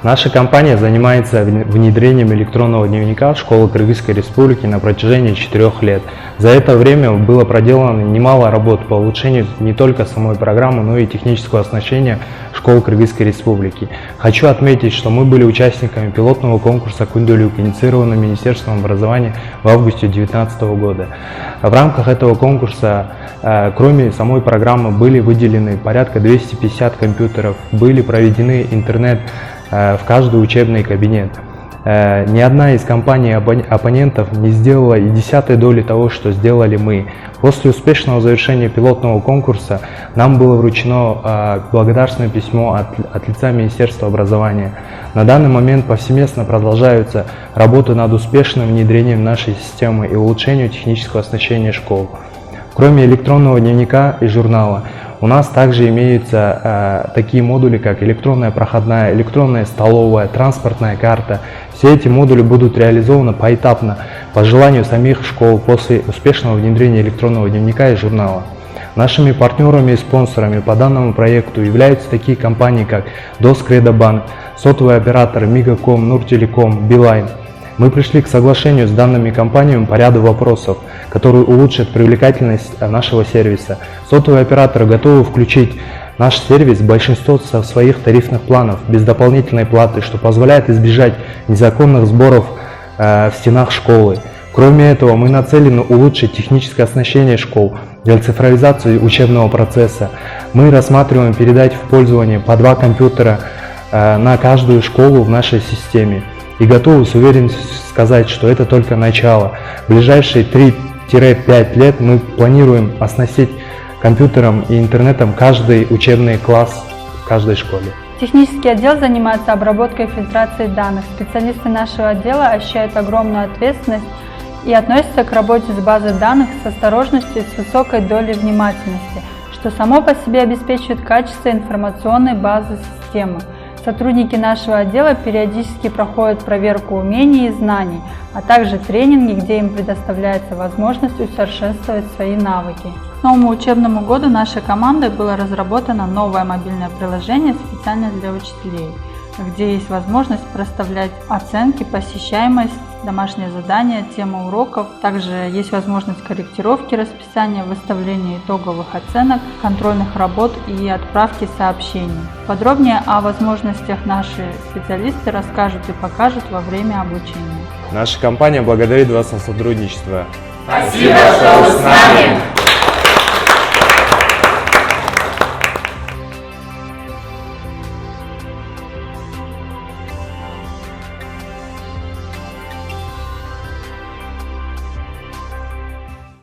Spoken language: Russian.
Наша компания занимается внедрением электронного дневника в школы Кыргызской Республики на протяжении 4 лет. За это время было проделано немало работ по улучшению не только самой программы, но и технического оснащения школ Кыргызской Республики. Хочу отметить, что мы были участниками пилотного конкурса «Күндөлүк», инициированного Министерством образования в августе 2019 года. В рамках этого конкурса, кроме самой программы, были выделены порядка 250 компьютеров, были проведены интернет в каждый учебный кабинет. Ни одна из компаний-оппонентов не сделала и 1/10 доли того, что сделали мы. После успешного завершения пилотного конкурса нам было вручено благодарственное письмо от лица Министерства образования. На данный момент повсеместно продолжаются работы над успешным внедрением нашей системы и улучшением технического оснащения школ. Кроме электронного дневника и журнала, у нас также имеются такие модули, как электронная проходная, электронная столовая, транспортная карта. Все эти модули будут реализованы поэтапно, по желанию самих школ, после успешного внедрения электронного дневника и журнала. Нашими партнерами и спонсорами по данному проекту являются такие компании, как Доскредобанк, сотовые операторы Мегаком, Нуртелеком, Билайн. Мы пришли к соглашению с данными компаниями по ряду вопросов, которые улучшат привлекательность нашего сервиса. Сотовые операторы готовы включить наш сервис в большинство своих тарифных планов без дополнительной платы, что позволяет избежать незаконных сборов в стенах школы. Кроме этого, мы нацелены улучшить техническое оснащение школ для цифровизации учебного процесса. Мы рассматриваем передать в пользование по 2 компьютера на каждую школу в нашей системе. И готовы с уверенностью сказать, что это только начало. В ближайшие 3-5 лет мы планируем оснастить компьютером и интернетом каждый учебный класс в каждой школе. Технический отдел занимается обработкой и фильтрацией данных. Специалисты нашего отдела ощущают огромную ответственность и относятся к работе с базой данных с осторожностью и с высокой долей внимательности, что само по себе обеспечивает качество информационной базы системы. Сотрудники нашего отдела периодически проходят проверку умений и знаний, а также тренинги, где им предоставляется возможность усовершенствовать свои навыки. К новому учебному году нашей командой было разработано новое мобильное приложение специально для учителей, где есть возможность проставлять оценки, посещаемость, домашние задания, темы уроков. Также есть возможность корректировки расписания, выставления итоговых оценок, контрольных работ и отправки сообщений. Подробнее о возможностях наши специалисты расскажут и покажут во время обучения. Наша компания благодарит вас за сотрудничество. Спасибо, что вы с нами!